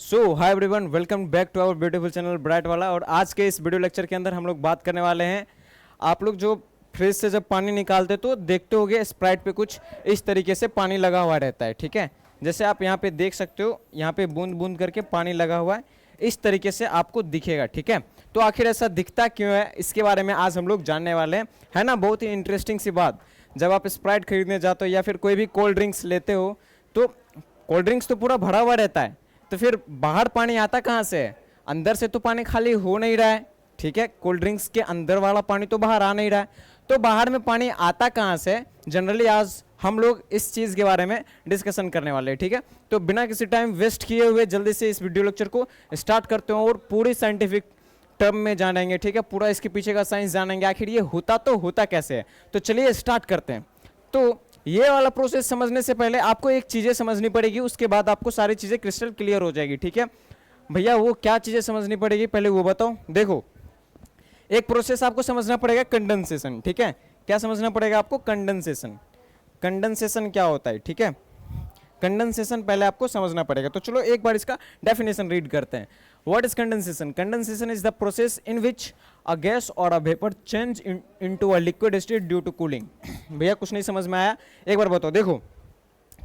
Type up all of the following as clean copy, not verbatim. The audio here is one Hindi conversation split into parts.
So hi everyone, welcome back to our beautiful channel bright वाला। और आज के इस वीडियो लेक्चर के अंदर हम लोग बात करने वाले हैं, आप लोग जो फ्रिज से जब पानी निकालते तो देखते होगे स्प्राइट पे कुछ इस तरीके से पानी लगा हुआ रहता है। ठीक है, जैसे आप यहाँ पे देख सकते हो, यहाँ पे बूंद बूंद करके पानी लगा हुआ है, इस तरीके से आपको दिखेगा। ठीक है, तो आखिर ऐसा दिखता क्यों है, इसके बारे में आज हम लोग जानने वाले हैं, है ना। बहुत ही इंटरेस्टिंग सी बात, जब आप स्प्राइट खरीदने जाते हो या फिर कोई भी कोल्ड ड्रिंक्स लेते हो तो कोल्ड ड्रिंक्स तो पूरा भरा हुआ रहता है, तो फिर बाहर पानी आता कहाँ से है? अंदर से तो पानी खाली हो नहीं रहा है। ठीक है, कोल्ड ड्रिंक्स के अंदर वाला पानी तो बाहर आ नहीं रहा है, तो बाहर में पानी आता कहाँ से? जनरली आज हम लोग इस चीज़ के बारे में डिस्कशन करने वाले हैं। ठीक है, तो बिना किसी टाइम वेस्ट किए हुए जल्दी से इस वीडियो लेक्चर को स्टार्ट करते हैं और पूरी साइंटिफिक टर्म में जानेंगे। ठीक है, पूरा इसके पीछे का साइंस जानेंगे, आखिर ये होता कैसे है। तो चलिए स्टार्ट करते हैं। तो ये वाला प्रोसेस समझने से पहले आपको एक चीज़ें समझनी पड़ेगी, उसके बाद आपको सारी चीज़ें क्रिस्टल क्लियर हो जाएगी। ठीक है भैया, वो क्या चीज़ें समझनी पड़ेगी पहले वो बताओ। देखो, एक प्रोसेस आपको समझना पड़ेगा, कंडेंसेशन। ठीक है, क्या समझना पड़ेगा आपको? कंडेंसेशन। कंडेंसेशन क्या होता है? ठीक है, कंडेंसेशन पहले आपको समझना पड़ेगा। तो चलो एक बार इसका डेफिनेशन रीड करते हैं। What is condensation? Condensation is the process in which a gas or a vapour change into a liquid state due to cooling. भैया कुछ नहीं समझ में आया, एक बार बताओ। देखो,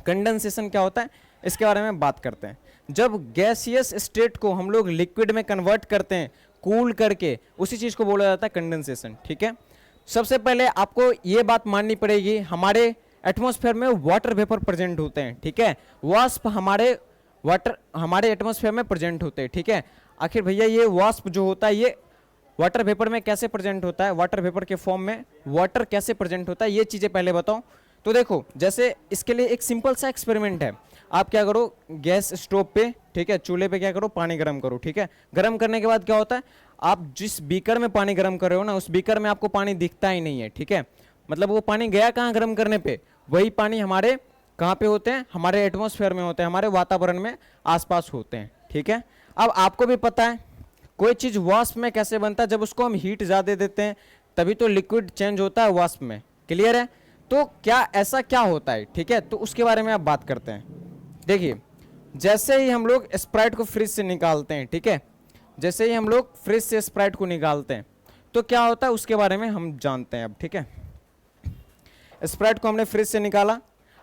कंडेंसेशन क्या होता है इसके बारे में बात करते हैं। जब गैसियस स्टेट को हम लोग लिक्विड में कन्वर्ट करते हैं कूल करके, उसी चीज़ को बोला जाता है कंडेंसेशन। ठीक है, सबसे पहले आपको ये बात माननी पड़ेगी, हमारे एटमॉस्फेयर में वाटर वेपर प्रेजेंट होते हैं। ठीक है, वाष्प हमारे एटमॉस्फेयर में प्रेजेंट होते हैं। ठीक है, आखिर भैया ये वाष्प जो होता है ये वाटर वेपर में कैसे प्रेजेंट होता है, वाटर वेपर के फॉर्म में वाटर कैसे प्रेजेंट होता है, ये चीज़ें पहले बताओ। तो देखो, जैसे इसके लिए एक सिंपल सा एक्सपेरिमेंट है। आप क्या करो, गैस स्टोव पे, ठीक है, चूल्हे पे क्या करो, पानी गर्म करो। ठीक है, गर्म करने के बाद क्या होता है, आप जिस बीकर में पानी गर्म कर रहे हो ना, उस बीकर में आपको पानी दिखता ही नहीं है। ठीक है, मतलब वो पानी गया कहाँ गर्म करने पे? वही पानी हमारे कहाँ पे होते हैं? हमारे एटमॉस्फेयर में होते हैं, हमारे वातावरण में आसपास होते हैं। ठीक है, अब आपको भी पता है कोई चीज़ वाष्प में कैसे बनता है, जब उसको हम हीट ज़्यादा देते हैं तभी तो लिक्विड चेंज होता है वाष्प में। क्लियर है? तो क्या ऐसा क्या होता है? ठीक है, तो उसके बारे में आप बात करते हैं। देखिए, जैसे ही हम लोग स्प्राइट को फ्रिज से निकालते हैं, ठीक है, जैसे ही हम लोग फ्रिज से स्प्राइट को निकालते हैं तो क्या होता है उसके बारे में हम जानते हैं अब। ठीक है, स्प्राइट को हमने फ्रिज से निकाला।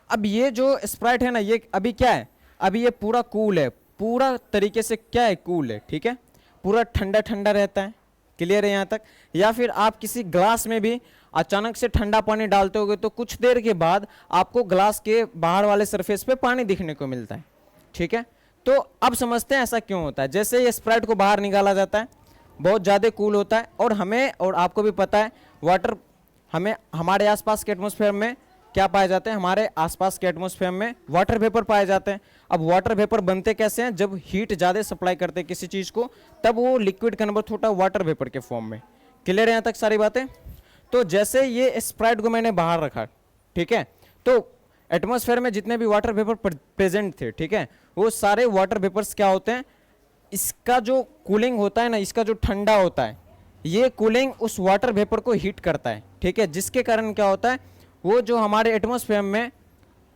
अब ये जो स्प्राइट है ना, ये अभी क्या है, अभी ये पूरा कूल है, पूरा तरीके से क्या है, कूल है। ठीक है, पूरा ठंडा ठंडा रहता है। क्लियर है यहाँ तक? या फिर आप किसी ग्लास में भी अचानक से ठंडा पानी डालते होगे तो कुछ देर के बाद आपको ग्लास के बाहर वाले सरफेस पे पानी दिखने को मिलता है। ठीक है, तो अब समझते हैं ऐसा क्यों होता है। जैसे ये स्प्राइट को बाहर निकाला जाता है, बहुत ज़्यादा कूल होता है, और हमें और आपको भी पता है वाटर हमें हमारे आसपास के एटमॉस्फेयर में क्या पाए जाते हैं, हमारे आसपास के एटमॉस्फेयर में वाटर वेपर पाए जाते हैं। अब वाटर वेपर बनते कैसे हैं? जब हीट ज़्यादा सप्लाई करते हैं किसी चीज़ को, तब वो लिक्विड कन्वर्ट होता है वाटर वेपर के फॉर्म में। क्लियर है यहाँ तक सारी बातें? तो जैसे ये स्प्राइट को मैंने बाहर रखा, ठीक है, तो एटमॉस्फेयर में जितने भी वाटर वेपर प्रेजेंट थे, ठीक है, वो सारे वाटर वेपर्स क्या होते हैं, इसका जो कूलिंग होता है ना, इसका जो ठंडा होता है, ये कूलिंग उस वाटर वेपर को हीट करता है। ठीक है, जिसके कारण क्या होता है, वो जो हमारे एटमॉस्फेयर में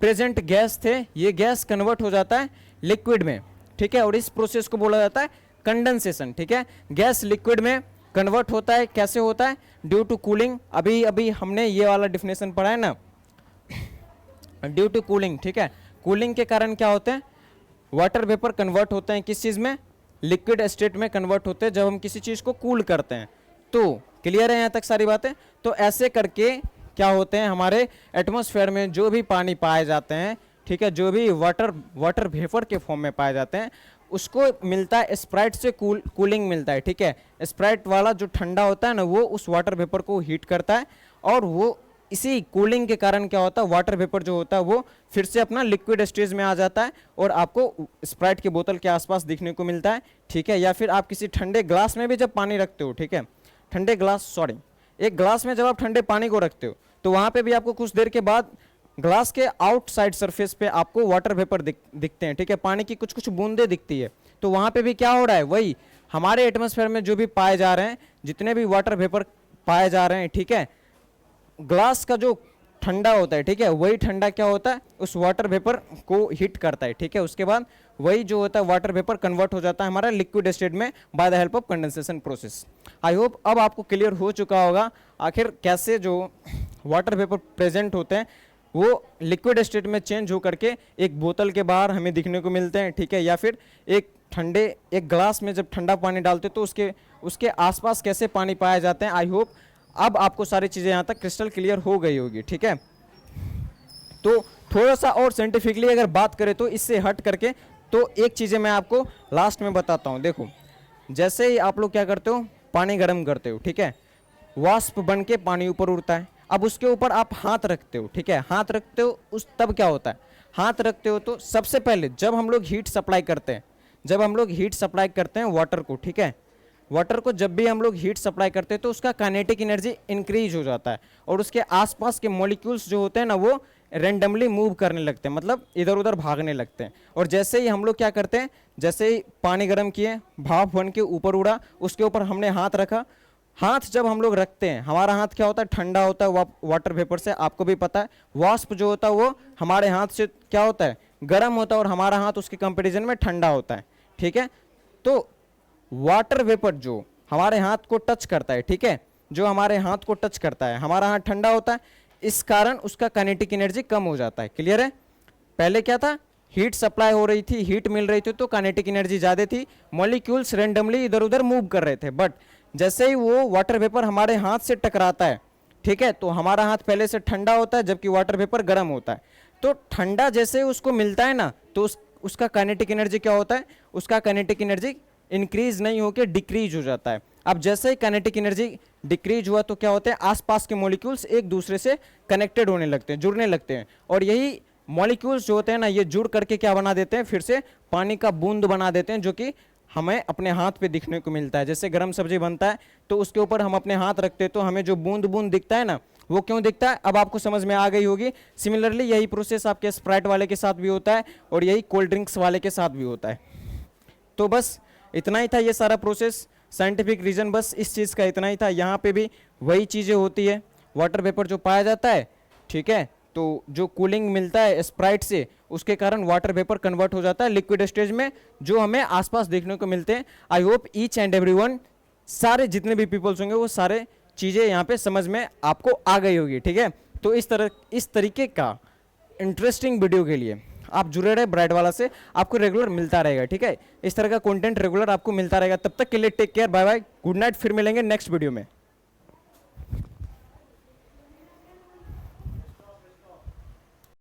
प्रेजेंट गैस थे, ये गैस कन्वर्ट हो जाता है लिक्विड में। ठीक है, और इस प्रोसेस को बोला जाता है कंडेंसेशन। ठीक है, गैस लिक्विड में कन्वर्ट होता है, कैसे होता है? Due to cooling. अभी अभी हमने ये वाला डिफिनेशन पढ़ा है ना, ड्यू टू कूलिंग। ठीक है, कूलिंग के कारण क्या होते हैं, वाटर वेपर कन्वर्ट होते हैं किस चीज़ में, लिक्विड स्टेट में कन्वर्ट होते हैं जब हम किसी चीज़ को कूल करते हैं। तो क्लियर है यहाँ तक सारी बातें? तो ऐसे करके क्या होते हैं, हमारे एटमॉस्फेयर में जो भी पानी पाए जाते हैं, ठीक है, जो भी वाटर वेपर के फॉर्म में पाए जाते हैं, उसको मिलता है स्प्राइट से कूलिंग मिलता है। ठीक है, स्प्राइट वाला जो ठंडा होता है ना, वो उस वाटर वेपर को हीट करता है, और वो इसी कूलिंग के कारण क्या होता है, वाटर वेपर जो होता है वो फिर से अपना लिक्विड स्टेज में आ जाता है और आपको स्प्राइट की बोतल के आसपास दिखने को मिलता है। ठीक है, या फिर आप किसी ठंडे ग्लास में भी जब पानी रखते हो, ठीक है, ठंडे ग्लास सॉरी एक ग्लास में जब आप ठंडे पानी को रखते हो तो वहाँ पे भी आपको कुछ देर के बाद ग्लास के आउटसाइड सरफेस पे आपको वाटर वेपर दिखते हैं। ठीक है, पानी की कुछ कुछ बूंदें दिखती है, तो वहाँ पे भी क्या हो रहा है, वही हमारे एटमॉस्फेयर में जो भी पाए जा रहे हैं, जितने भी वाटर वेपर पाए जा रहे हैं, ठीक है, ग्लास का जो ठंडा होता है, ठीक है, वही ठंडा क्या होता है, उस वाटर वेपर को हीट करता है। ठीक है, उसके बाद वही जो होता है वाटर वेपर कन्वर्ट हो जाता है हमारा लिक्विड स्टेट में by the help of condensation process. I hope अब आपको क्लियर हो चुका होगा आखिर कैसे जो वाटर वेपर प्रेजेंट होते हैं वो लिक्विड स्टेट में चेंज हो करके एक बोतल के बाहर हमें दिखने को मिलते हैं, ठीक है, या फिर एक ग्लास में जब ठंडा पानी डालते तो उसके आसपास कैसे पानी पाए जाते हैं। आई होप अब आपको सारी चीज़ें यहाँ तक क्रिस्टल क्लियर हो गई होगी, ठीक है। तो थोड़ा सा और साइंटिफिकली अगर बात करें तो इससे हट करके तो एक चीज़ें मैं आपको लास्ट में बताता हूँ। देखो, जैसे ही आप लोग क्या करते हो, पानी गर्म करते हो, ठीक है, वाष्प बन के पानी ऊपर उड़ता है। अब उसके ऊपर आप हाथ रखते हो, ठीक है, हाथ रखते हो तब क्या होता है, हाथ रखते हो तो सबसे पहले जब हम लोग हीट सप्लाई करते हैं वाटर को, ठीक है, वाटर को जब भी हम लोग हीट सप्लाई करते हैं तो उसका काइनेटिक एनर्जी इंक्रीज हो जाता है और उसके आसपास के मॉलिक्यूल्स जो होते हैं ना वो रेंडमली मूव करने लगते हैं, मतलब इधर उधर भागने लगते हैं। और जैसे ही हम लोग क्या करते हैं, जैसे ही पानी गर्म किए, भाप बन के ऊपर उड़ा, उसके ऊपर हमने हाथ रखा। हाथ जब हम लोग रखते हैं, हमारा हाथ क्या होता है, ठंडा होता है वाटर वेपर से, आपको भी पता है। वाष्प जो होता है वो हमारे हाथ से क्या होता है, गर्म होता है और हमारा हाथ उसके कंपेरिजन में ठंडा होता है, ठीक है। तो वाटर वेपर जो हमारे हाथ को टच करता है, ठीक है, जो हमारे हाथ को टच करता है, हमारा हाथ ठंडा होता है, इस कारण उसका काइनेटिक एनर्जी कम हो जाता है। क्लियर है? पहले क्या था, हीट सप्लाई हो रही थी, हीट मिल रही थी तो काइनेटिक एनर्जी ज़्यादा थी, मॉलिक्यूल्स रेंडमली इधर उधर मूव कर रहे थे। बट जैसे ही वो वाटर वेपर हमारे हाथ से टकराता है, ठीक है, तो हमारा हाथ पहले से ठंडा होता है जबकि वाटर वेपर गर्म होता है। तो ठंडा जैसे ही उसको मिलता है ना तो उसका काइनेटिक एनर्जी क्या होता है, उसका काइनेटिक एनर्जी इंक्रीज नहीं होकर डिक्रीज हो जाता है। अब जैसे ही काइनेटिक एनर्जी डिक्रीज हुआ तो क्या होता है, आसपास के मॉलिक्यूल्स एक दूसरे से कनेक्टेड होने लगते हैं, जुड़ने लगते हैं, और यही मॉलिक्यूल्स जो होते हैं ना ये जुड़ करके क्या बना देते हैं, फिर से पानी का बूंद बना देते हैं, जो कि हमें अपने हाथ पे दिखने को मिलता है। जैसे गर्म सब्जी बनता है तो उसके ऊपर हम अपने हाथ रखते हैं तो हमें जो बूंद बूंद दिखता है ना, वो क्यों दिखता है, अब आपको समझ में आ गई होगी। सिमिलरली यही प्रोसेस आपके स्प्राइट वाले के साथ भी होता है और यही कोल्ड ड्रिंक्स वाले के साथ भी होता है। तो बस इतना ही था ये सारा प्रोसेस, साइंटिफिक रीजन बस इस चीज़ का इतना ही था। यहाँ पे भी वही चीज़ें होती है, वाटर वेपर जो पाया जाता है, ठीक है, तो जो कूलिंग मिलता है स्प्राइट से उसके कारण वाटर वेपर कन्वर्ट हो जाता है लिक्विड स्टेज में, जो हमें आसपास देखने को मिलते हैं। I hope each and everyone, सारे जितने भी पीपल्स होंगे वो सारे चीज़ें यहाँ पे समझ में आपको आ गई होगी, ठीक है। तो इस तरीके का इंटरेस्टिंग वीडियो के लिए आप जुड़े रहे ब्राइट वाला से, आपको रेगुलर मिलता रहेगा, ठीक है। इस तरह का कंटेंट रेगुलर आपको मिलता रहेगा। तब तक के लिए take care, bye bye, good night, फिर मिलेंगे नेक्स्ट वीडियो में।